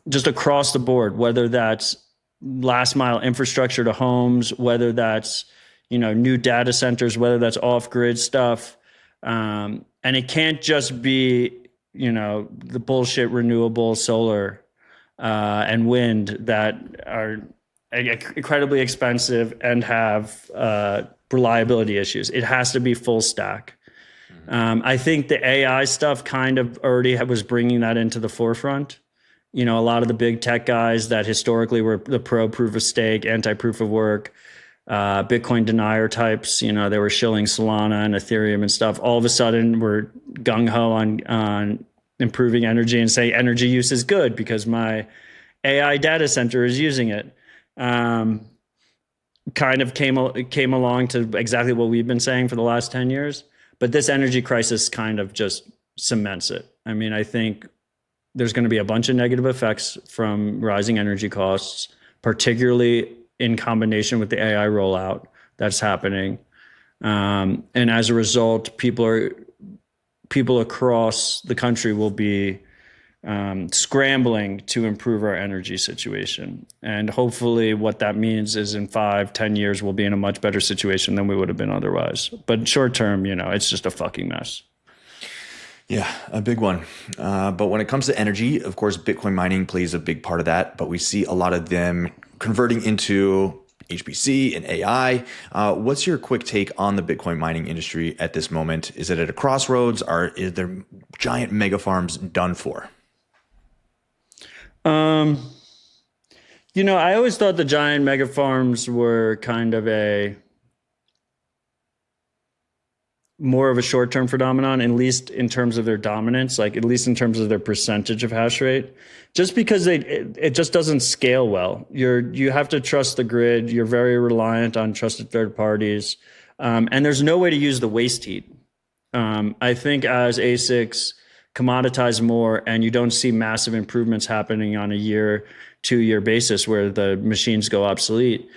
just across the board, whether that's last mile infrastructure to homes, whether that's new data centers, whether that's off-grid stuff. And it can't just be, the bullshit renewable solar and wind that are incredibly expensive and have reliability issues. It has to be full stack. I think the AI stuff kind of already was bringing that into the forefront. A lot of the big tech guys that historically were the pro proof of stake, anti proof of work, Bitcoin denier types, they were shilling Solana and Ethereum and stuff. All of a sudden, we're gung ho on improving energy and say energy use is good because my AI data center is using it. Kind of came along to exactly what we've been saying for the last 10 years. But this energy crisis kind of just cements it. I mean, I think there's going to be a bunch of negative effects from rising energy costs, particularly in combination with the AI rollout that's happening. And as a result, people across the country will be scrambling to improve our energy situation. And hopefully what that means is in 5-10 years, we'll be in a much better situation than we would have been otherwise. But short term, it's just a fucking mess. Yeah, a big one. But when it comes to energy, of course, Bitcoin mining plays a big part of that. But we see a lot of them converting into HPC and AI. What's your quick take on the Bitcoin mining industry at this moment? Is it at a crossroads, or is there giant mega farms done for? I always thought the giant mega farms were kind of more of a short-term phenomenon, at least in terms of their dominance, like at least in terms of their percentage of hash rate, just because it just doesn't scale well. You have to trust the grid. You're very reliant on trusted third parties. And there's no way to use the waste heat. I think as ASICs commoditize more and you don't see massive improvements happening on a 2-year basis where the machines go obsolete,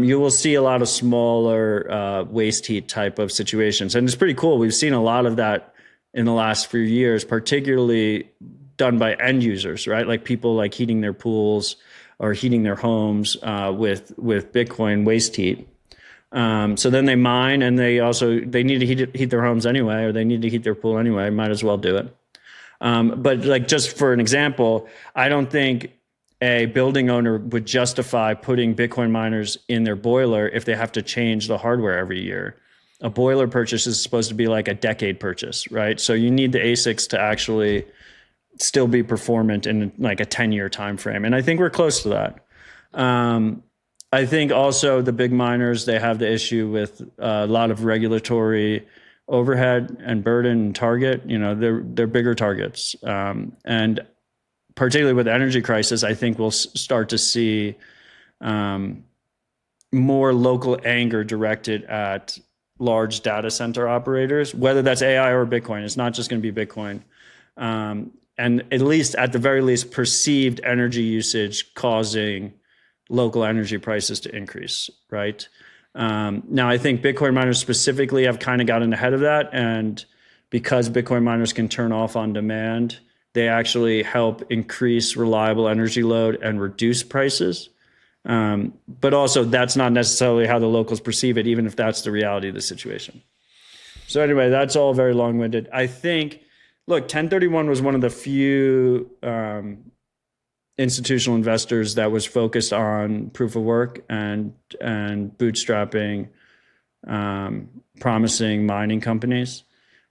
you will see a lot of smaller waste heat type of situations. And it's pretty cool. We've seen a lot of that in the last few years, particularly done by end users, right? Like people like heating their pools or heating their homes with Bitcoin waste heat. So then they mine and they need to heat their homes anyway, or they need to heat their pool anyway. Might as well do it. But like just for an example, I don't think a building owner would justify putting Bitcoin miners in their boiler if they have to change the hardware every year. A boiler purchase is supposed to be like a decade purchase, right? So you need the ASICs to actually still be performant in like a 10-year time frame. And I think we're close to that. I think also the big miners, they have the issue with a lot of regulatory overhead and burden and target. They're bigger targets. And particularly with the energy crisis, I think we'll start to see more local anger directed at large data center operators, whether that's AI or Bitcoin. It's not just going to be Bitcoin. And at the very least, perceived energy usage causing local energy prices to increase, right? Now, I think Bitcoin miners specifically have kind of gotten ahead of that. And because Bitcoin miners can turn off on demand, they actually help increase reliable energy load and reduce prices. But also, that's not necessarily how the locals perceive it, even if that's the reality of the situation. So anyway, that's all very long-winded. I think, look, 1031 was one of the few institutional investors that was focused on proof of work and bootstrapping promising mining companies.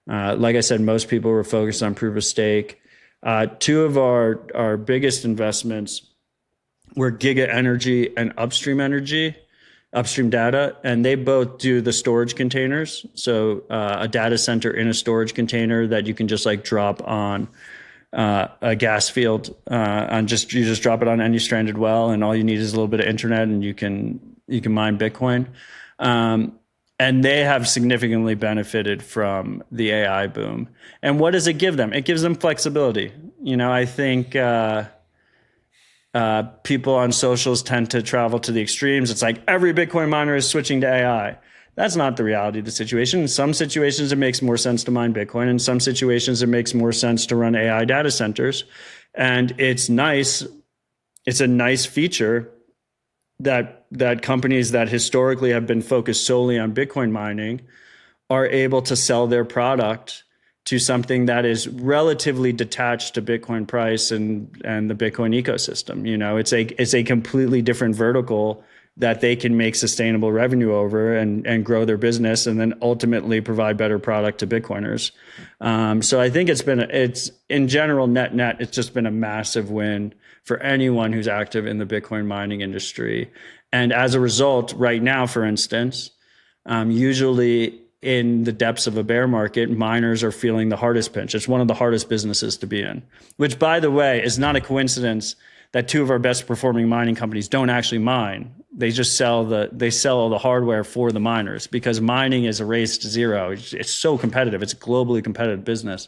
Like I said, most people were focused on proof of stake. Two of our biggest investments were Giga Energy and Upstream Data, and they both do the storage containers. So a data center in a storage container that you can just like drop on a gas field, you just drop it on any stranded well, and all you need is a little bit of internet, and you can mine Bitcoin. And they have significantly benefited from the AI boom. And what does it give them? It gives them flexibility. I think people on socials tend to travel to the extremes. It's like every Bitcoin miner is switching to AI. That's not the reality of the situation. In some situations, it makes more sense to mine Bitcoin. In some situations, it makes more sense to run AI data centers. And it's nice. It's a nice feature that companies that historically have been focused solely on Bitcoin mining are able to sell their product to something that is relatively detached to Bitcoin price and the Bitcoin ecosystem. It's a completely different vertical that they can make sustainable revenue over and grow their business, and then ultimately provide better product to Bitcoiners. So I think it's in general, net, it's just been a massive win for anyone who's active in the Bitcoin mining industry. And as a result, right now, for instance, usually in the depths of a bear market, miners are feeling the hardest pinch. It's one of the hardest businesses to be in, which, by the way, is not a coincidence that two of our best performing mining companies don't actually mine. They just sell all the hardware for the miners, because mining is a race to zero. It's so competitive. It's a globally competitive business.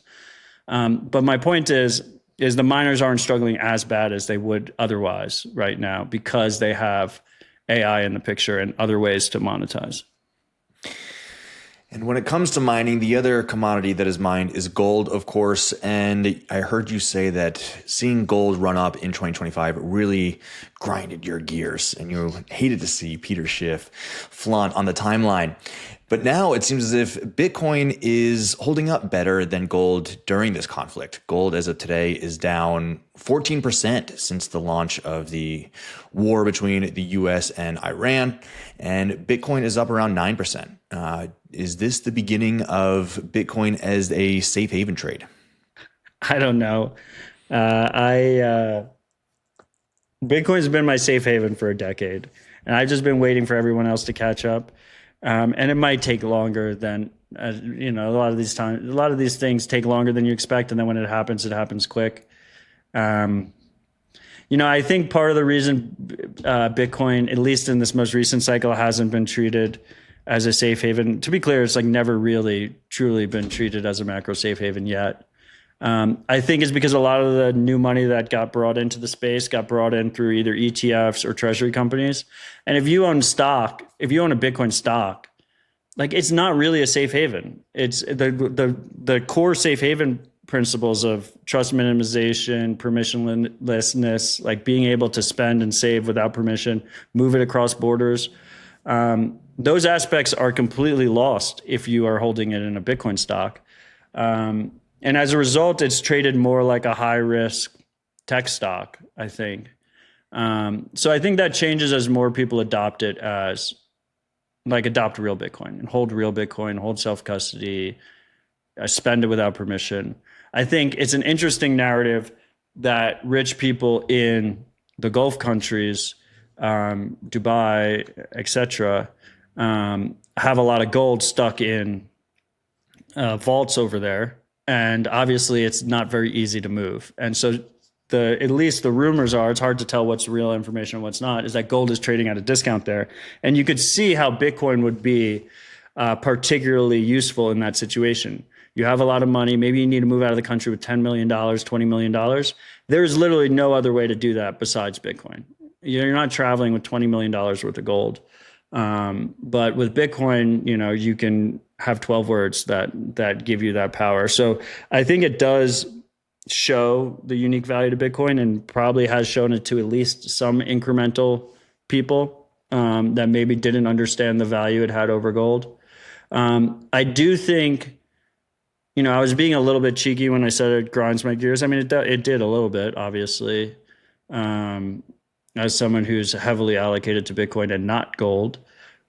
But my point is the miners aren't struggling as bad as they would otherwise right now, because they have AI in the picture and other ways to monetize. And when it comes to mining, the other commodity that is mined is gold, of course. And I heard you say that seeing gold run up in 2025 really grinded your gears, and you hated to see Peter Schiff flaunt on the timeline. But now it seems as if Bitcoin is holding up better than gold during this conflict. Gold, as of today, is down 14% since the launch of the war between the US and Iran, and Bitcoin is up around 9%. Is this the beginning of Bitcoin as a safe haven trade? I don't know. Bitcoin's been my safe haven for a decade, and I've just been waiting for everyone else to catch up. And it might take longer than a lot of these things take longer than you expect, and then when it happens quick. I think part of the reason Bitcoin, at least in this most recent cycle, hasn't been treated as a safe haven. To be clear, it's like never really truly been treated as a macro safe haven yet. I think it's because a lot of the new money that got brought into the space got brought in through either ETFs or treasury companies. And if you own a Bitcoin stock, like, it's not really a safe haven. It's the core safe haven principles of trust minimization, permissionlessness, like being able to spend and save without permission, move it across borders. Those aspects are completely lost if you are holding it in a Bitcoin stock. And as a result, it's traded more like a high risk tech stock, I think. So I think that changes as more people adopt it as adopt real Bitcoin and hold self-custody, spend it without permission. I think it's an interesting narrative that rich people in the Gulf countries, Dubai, etc., have a lot of gold stuck in vaults over there. And obviously it's not very easy to move. And so at least the rumors are, it's hard to tell what's real information and what's not, is that gold is trading at a discount there. And you could see how Bitcoin would be particularly useful in that situation. You have a lot of money. Maybe you need to move out of the country with $10 million, $20 million. There's literally no other way to do that besides Bitcoin. You're not traveling with $20 million worth of gold. But with Bitcoin, you can have 12 words that give you that power. So I think it does show the unique value to Bitcoin, and probably has shown it to at least some incremental people that maybe didn't understand the value it had over gold. I do think, I was being a little bit cheeky when I said it grinds my gears. I mean, it did a little bit, obviously, as someone who's heavily allocated to Bitcoin and not gold.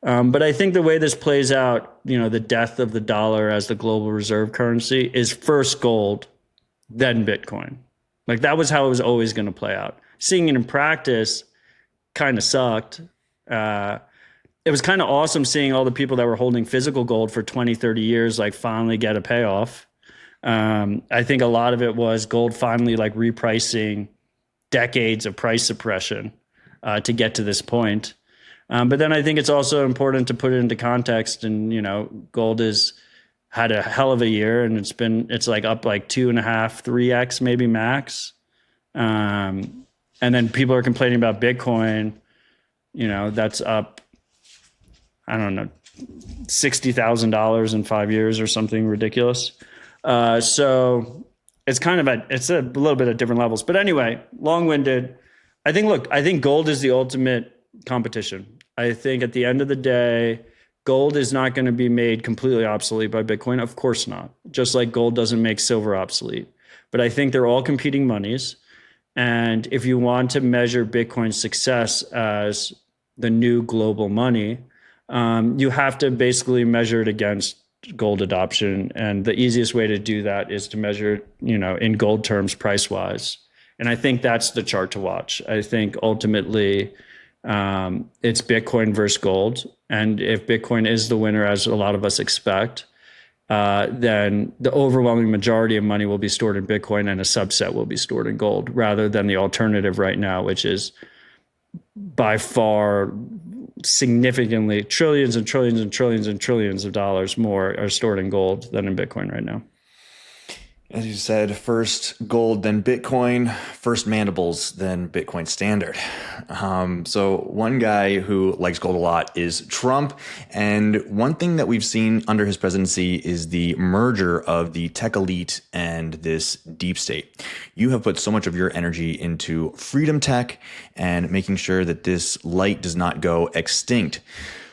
But I think the way this plays out, the death of the dollar as the global reserve currency, is first gold, then Bitcoin. Like, that was how it was always going to play out. Seeing it in practice kind of sucked. It was kind of awesome seeing all the people that were holding physical gold for 20, 30 years, like, finally get a payoff. I think a lot of it was gold finally repricing decades of price suppression to get to this point. But then I think it's also important to put it into context. And, gold has had a hell of a year, and it's up 2.5, 3x maybe max. And then people are complaining about Bitcoin, that's up, I don't know, $60,000 in 5 years or something ridiculous. So it's it's a little bit at different levels. But anyway, long-winded. I think gold is the ultimate competition. I think at the end of the day, gold is not going to be made completely obsolete by Bitcoin. Of course not. Just like gold doesn't make silver obsolete. But I think they're all competing monies. And if you want to measure Bitcoin's success as the new global money, you have to basically measure it against gold adoption. And the easiest way to do that is to measure, in gold terms, price wise. And I think that's the chart to watch. I think ultimately it's Bitcoin versus gold. And if Bitcoin is the winner, as a lot of us expect, then the overwhelming majority of money will be stored in Bitcoin and a subset will be stored in gold, rather than the alternative right now, which is by far significantly trillions and trillions and trillions and trillions of dollars more are stored in gold than in Bitcoin right now. As you said, first gold, then Bitcoin, first mandibles, then Bitcoin standard. So one guy who likes gold a lot is Trump. And one thing that we've seen under his presidency is the merger of the tech elite and this deep state. You have put so much of your energy into freedom tech and making sure that this light does not go extinct.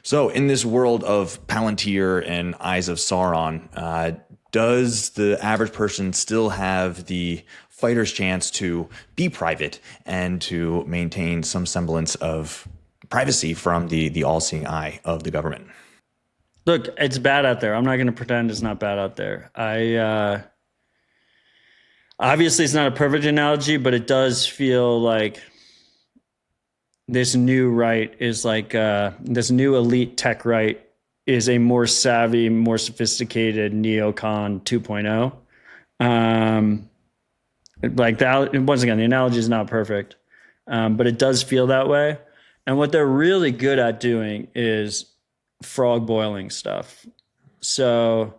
So in this world of Palantir and Eyes of Sauron, does the average person still have the fighter's chance to be private and to maintain some semblance of privacy from the all-seeing eye of the government? Look, it's bad out there. I'm not going to pretend it's not bad out there. Obviously it's not a perfect analogy, but it does feel like this new right is like this new elite tech right is a more savvy, more sophisticated NeoCon 2.0. Like that, once again, the analogy is not perfect, but it does feel that way. And what they're really good at doing is frog boiling stuff. So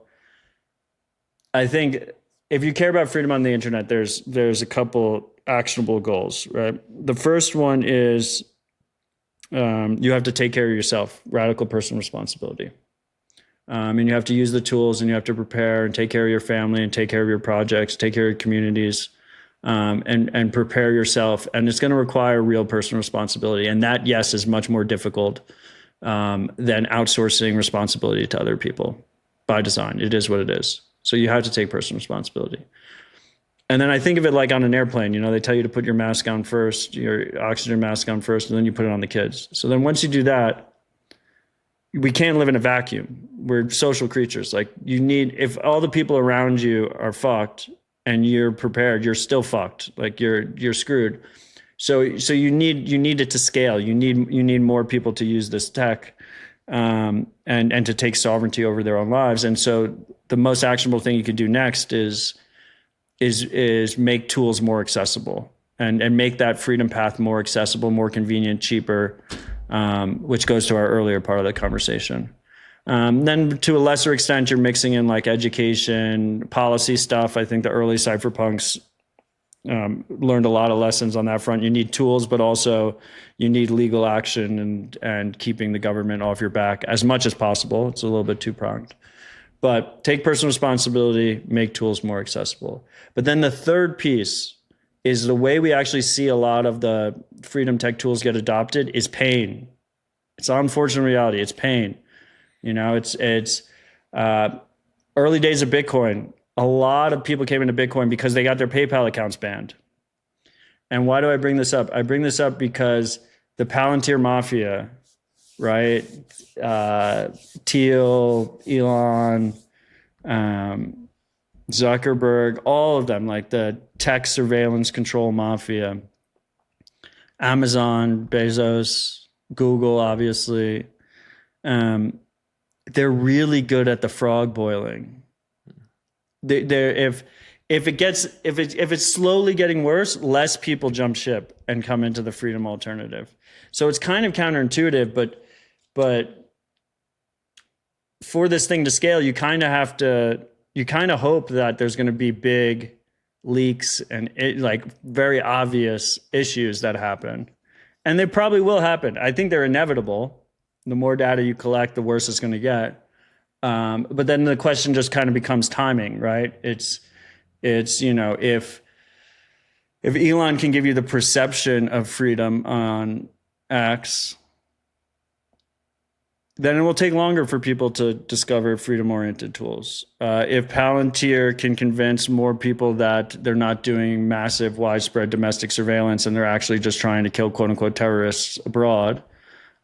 I think if you care about freedom on the internet, there's a couple actionable goals, right? The first one is you have to take care of yourself, radical personal responsibility. And you have to use the tools and you have to prepare and take care of your family and take care of your projects, take care of your communities, and prepare yourself. And it's going to require real personal responsibility. And that, yes, is much more difficult than outsourcing responsibility to other people by design. It is what it is. So you have to take personal responsibility. And then I think of it like on an airplane, they tell you to put your mask on first, your oxygen mask on first, and then you put it on the kids. So then once you do that, we can't live in a vacuum. We're social creatures. Like if all the people around you are fucked and you're prepared, you're still fucked. Like you're screwed. So you need it to scale. You need more people to use this tech, and to take sovereignty over their own lives. And so the most actionable thing you could do next is make tools more accessible and make that freedom path more accessible, more convenient, cheaper, which goes to our earlier part of the conversation. Then to a lesser extent, you're mixing in like education, policy stuff. I think the early cypherpunks learned a lot of lessons on that front. You need tools, but also you need legal action and keeping the government off your back as much as possible. It's a little bit two-pronged. But take personal responsibility, make tools more accessible. But then the third piece is the way we actually see a lot of the freedom tech tools get adopted is pain. It's an unfortunate reality. It's pain. It's early days of Bitcoin. A lot of people came into Bitcoin because they got their PayPal accounts banned. And why do I bring this up? I bring this up because the Palantir Mafia, right? Thiel, Elon, Zuckerberg, all of them, like the tech surveillance control mafia, Amazon, Bezos, Google, obviously, they're really good at the frog boiling. If it's slowly getting worse, less people jump ship and come into the freedom alternative. So it's kind of counterintuitive, but for this thing to scale, you kind of hope that there's going to be big leaks and like very obvious issues that happen. And they probably will happen. I think they're inevitable. The more data you collect, the worse it's going to get. But then the question just kind of becomes timing, right? It's if Elon can give you the perception of freedom on X, then it will take longer for people to discover freedom-oriented tools. If Palantir can convince more people that they're not doing massive, widespread domestic surveillance and they're actually just trying to kill quote-unquote terrorists abroad,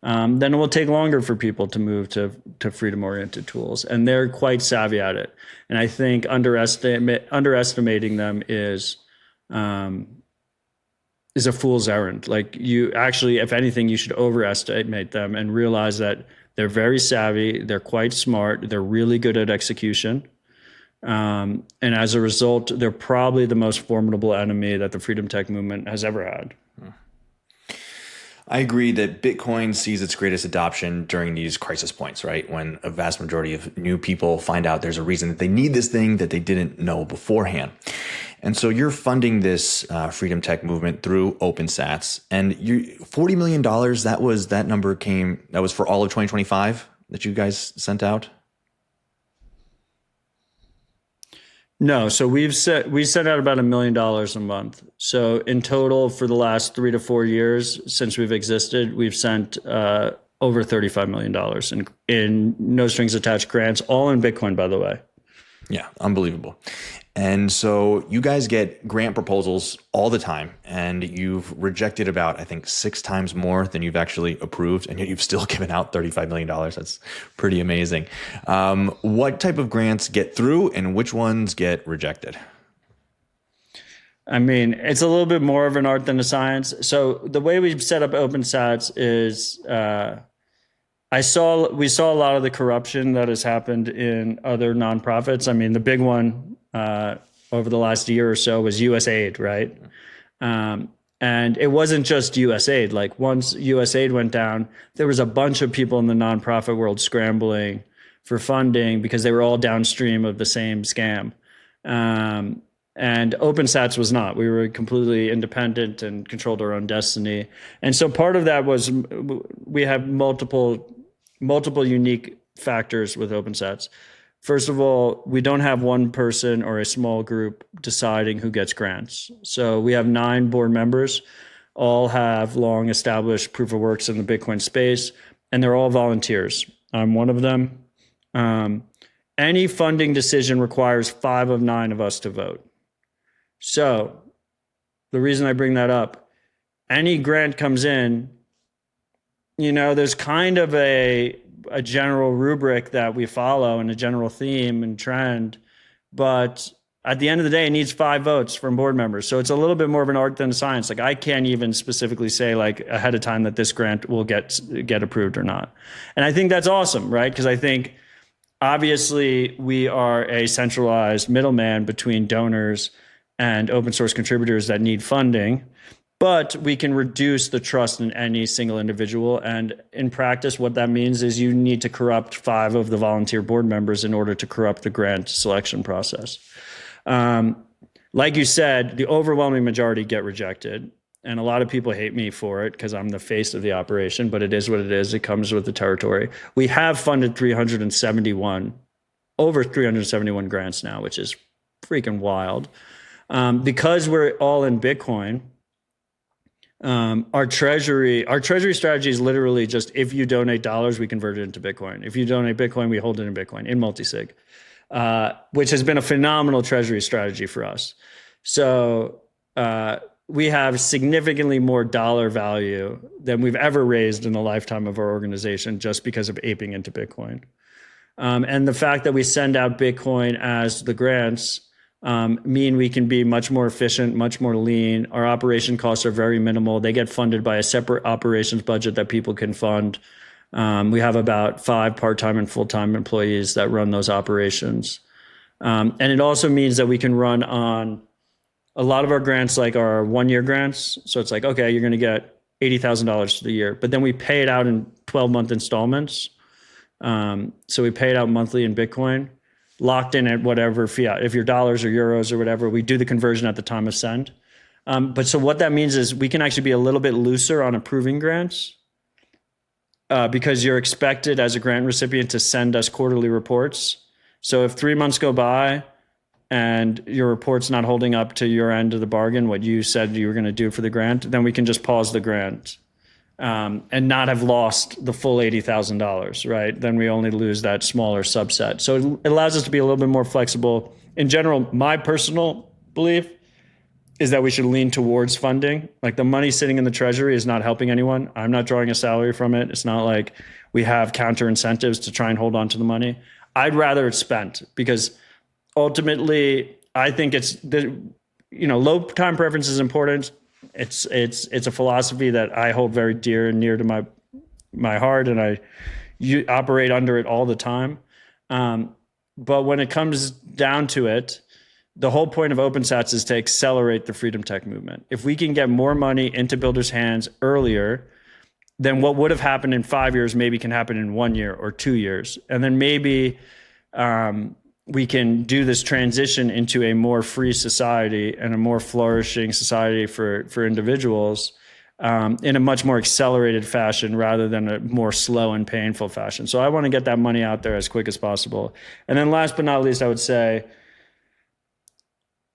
then it will take longer for people to move to freedom-oriented tools. And they're quite savvy at it. And I think underestimating them is a fool's errand. Like, you actually, if anything, you should overestimate them and realize that they're very savvy, they're quite smart, they're really good at execution. And as a result, they're probably the most formidable enemy that the freedom tech movement has ever had. I agree that Bitcoin sees its greatest adoption during these crisis points, right? When a vast majority of new people find out there's a reason that they need this thing that they didn't know beforehand. And so you're funding this freedom tech movement through OpenSats, and $40 million, that was for all of 2025 that you guys sent out? No, so we sent out about $1 million a month. So in total, for the last 3 to 4 years since we've existed, we've sent over $35 million in no strings attached grants, all in Bitcoin, by the way. Yeah, unbelievable. And so you guys get grant proposals all the time, and you've rejected about, I think, 6 times more than you've actually approved, and yet you've still given out $35 million. That's pretty amazing. What type of grants get through and which ones get rejected? I mean, it's a little bit more of an art than a science. So the way we've set up OpenSats is we saw a lot of the corruption that has happened in other nonprofits. I mean, the big one over the last year or so was USAID, right? And it wasn't just USAID. Like, once USAID went down, there was a bunch of people in the nonprofit world scrambling for funding because they were all downstream of the same scam. And OpenSats was not. We were completely independent and controlled our own destiny. And so part of that was we have multiple unique factors with OpenSats. First of all, we don't have one person or a small group deciding who gets grants. So we have 9 board members, all have long established proof of works in the Bitcoin space, and they're all volunteers. I'm one of them. Any funding decision requires 5 of 9 of us to vote. So the reason I bring that up, any grant comes in, there's kind of a general rubric that we follow and a general theme and trend, but at the end of the day, it needs 5 votes from board members. So it's a little bit more of an art than a science. Like, I can't even specifically say like ahead of time that this grant will get approved or not. And I think that's awesome, right? Because I think obviously we are a centralized middleman between donors and open source contributors that need funding. But we can reduce the trust in any single individual. And in practice, what that means is you need to corrupt 5 of the volunteer board members in order to corrupt the grant selection process. Like you said, the overwhelming majority get rejected. And a lot of people hate me for it because I'm the face of the operation, but it is what it is. It comes with the territory. We have funded over 371 grants now, which is freaking wild. Because we're all in Bitcoin, our treasury strategy is literally just, if you donate dollars, we convert it into Bitcoin. If you donate Bitcoin, we hold it in Bitcoin in multisig, which has been a phenomenal treasury strategy for us. So we have significantly more dollar value than we've ever raised in the lifetime of our organization just because of aping into Bitcoin. And the fact that we send out Bitcoin as the grants mean we can be much more efficient, much more lean. Our operation costs are very minimal. They get funded by a separate operations budget that people can fund. We have about 5 part-time and full-time employees that run those operations. And it also means that we can run on a lot of our grants, like our 1-year grants. So it's like, okay, you're going to get $80,000 for the year, but then we pay it out in 12-month installments. So we pay it out monthly in Bitcoin, locked in at whatever fiat. If your dollars or euros or whatever, we do the conversion at the time of send. But so what that means is we can actually be a little bit looser on approving grants because you're expected as a grant recipient to send us quarterly reports. So if 3 months go by and your report's not holding up to your end of the bargain, what you said you were going to do for the grant, then we can just pause the grant and not have lost the full $80,000, right? Then we only lose that smaller subset. So it allows us to be a little bit more flexible. In general, my personal belief is that we should lean towards funding. Like the money sitting in the treasury is not helping anyone. I'm not drawing a salary from it. It's not like we have counter incentives to try and hold on to the money. I'd rather it's spent because ultimately I think low time preference is important. It's a philosophy that I hold very dear and near to my heart, and I operate under it all the time. But when it comes down to it, the whole point of OpenSats is to accelerate the freedom tech movement. If we can get more money into builders' hands earlier, then what would have happened in 5 years maybe can happen in 1 year or 2 years. And then maybe we can do this transition into a more free society and a more flourishing society for individuals in a much more accelerated fashion rather than a more slow and painful fashion. So I want to get that money out there as quick as possible. And then last but not least, I would say,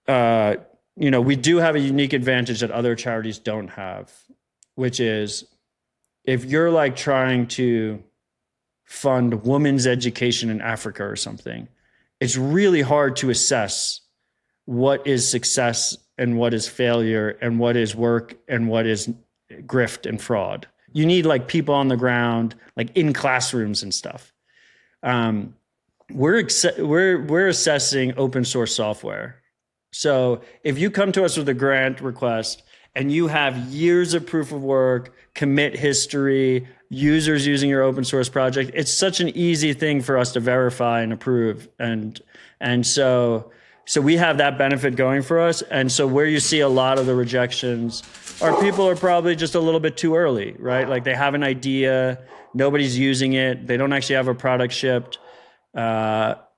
we do have a unique advantage that other charities don't have, which is if you're like trying to fund women's education in Africa or something, it's really hard to assess what is success and what is failure and what is work and what is grift and fraud. You need like people on the ground, like in classrooms and stuff. We're assessing open source software. So if you come to us with a grant request and you have years of proof of work, commit history, users using your open source project, it's such an easy thing for us to verify and approve. And so we have that benefit going for us. And so where you see a lot of the rejections are people are probably just a little bit too early, right? Like they have an idea, nobody's using it, they don't actually have a product shipped.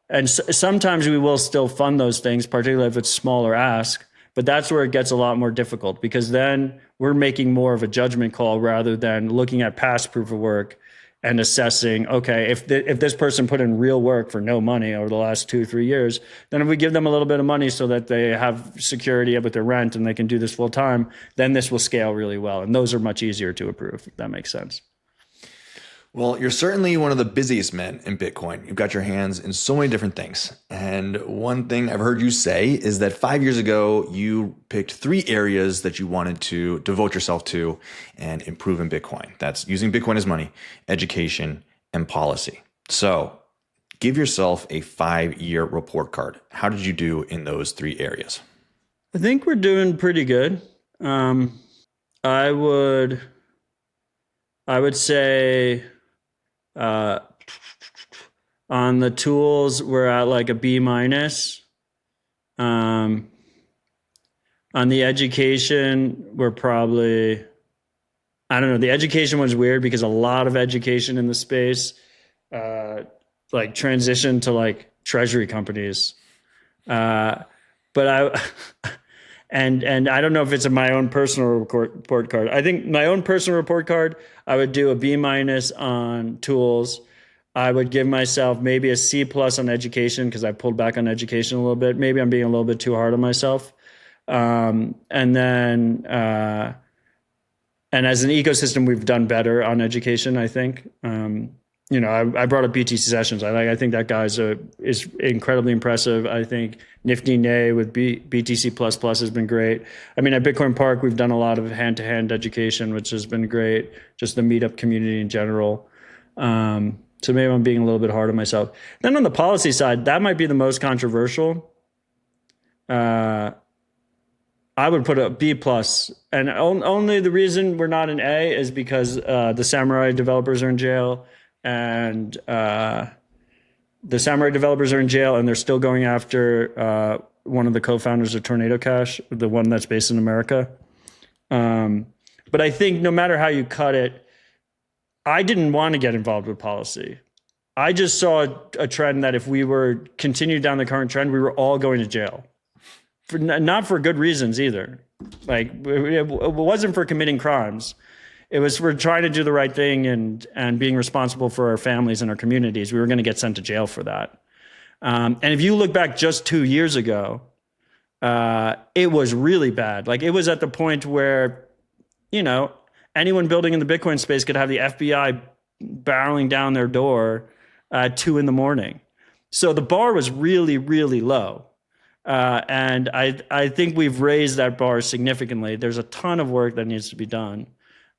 And sometimes we will still fund those things, particularly if it's smaller ask, but that's where it gets a lot more difficult because then we're making more of a judgment call rather than looking at past proof of work and assessing, okay, if this person put in real work for no money over the last 2-3 years, then if we give them a little bit of money so that they have security with their rent and they can do this full time, then this will scale really well. And those are much easier to approve, if that makes sense. Well, you're certainly one of the busiest men in Bitcoin. You've got your hands in so many different things. And one thing I've heard you say is that 5 years ago, you picked 3 areas that you wanted to devote yourself to and improve in Bitcoin. That's using Bitcoin as money, education, and policy. So give yourself a 5-year report card. How did you do in those 3 areas? I think we're doing pretty good. I would say, on the tools, we're at like a B-. On the education, we're probably, I don't know. The education one's weird because a lot of education in the space, like transition to like treasury companies. But and I don't know if it's my own personal report card. I think my own personal report card, I would do a B- on tools. I would give myself maybe a C+ on education because I pulled back on education a little bit. Maybe I'm being a little bit too hard on myself. And then, and as an ecosystem, we've done better on education, I think. I brought up BTC Sessions. I think that guy's is incredibly impressive. I think Nifty Nay with BTC++ has been great. I mean, at Bitcoin Park, we've done a lot of hand-to-hand education, which has been great. Just the meetup community in general. So maybe I'm being a little bit hard on myself. Then on the policy side, that might be the most controversial. I would put a B+. And only the reason we're not an A is because the Samurai developers are in jail. And the Samurai developers are in jail, and they're still going after one of the co-founders of Tornado Cash, the one that's based in America. But I think no matter how you cut it, I didn't want to get involved with policy. I just saw a trend that if we were continued down the current trend, we were all going to jail. Not for good reasons either. Like it wasn't for committing crimes. It was for trying to do the right thing and being responsible for our families and our communities. We were going to get sent to jail for that. And if you look back just 2 years ago, it was really bad. Like it was at the point where, anyone building in the Bitcoin space could have the FBI barreling down their door at 2 a.m. So the bar was really, really low. And I think we've raised that bar significantly. There's a ton of work that needs to be done.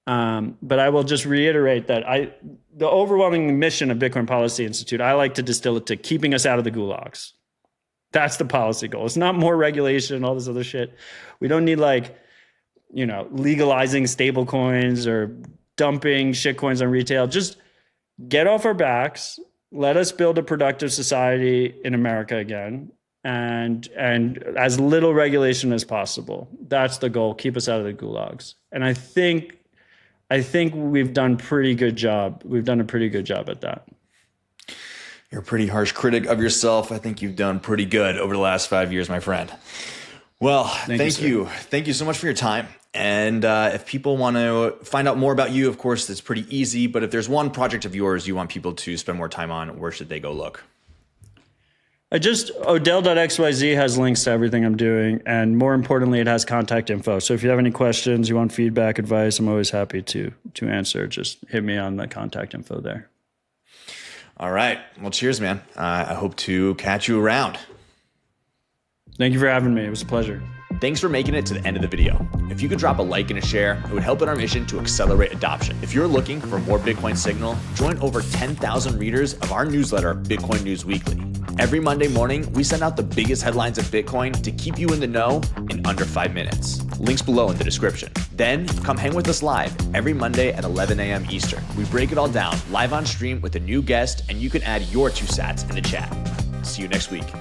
But I will just reiterate that the overwhelming mission of Bitcoin Policy Institute, I like to distill it to keeping us out of the gulags. That's the policy goal. It's not more regulation and all this other shit. We don't need legalizing stable coins or dumping shit coins on retail. Just get off our backs. Let us build a productive society in America again. And as little regulation as possible. That's the goal. Keep us out of the gulags. And I think we've done a pretty good job. We've done a pretty good job at that. You're a pretty harsh critic of yourself. I think you've done pretty good over the last 5 years, my friend. Well, thank you. Thank you so much for your time. And if people want to find out more about you, of course, it's pretty easy. But if there's one project of yours you want people to spend more time on, where should they go look? Odell.xyz has links to everything I'm doing. And more importantly, it has contact info. So if you have any questions, you want feedback, advice, I'm always happy to answer. Just hit me on the contact info there. All right. Well, cheers, man. I hope to catch you around. Thank you for having me. It was a pleasure. Thanks for making it to the end of the video. If you could drop a like and a share, it would help in our mission to accelerate adoption. If you're looking for more Bitcoin signal, join over 10,000 readers of our newsletter, Bitcoin News Weekly. Every Monday morning, we send out the biggest headlines of Bitcoin to keep you in the know in under 5 minutes. Links below in the description. Then come hang with us live every Monday at 11 a.m. Eastern. We break it all down live on stream with a new guest, and you can add your 2 sats in the chat. See you next week.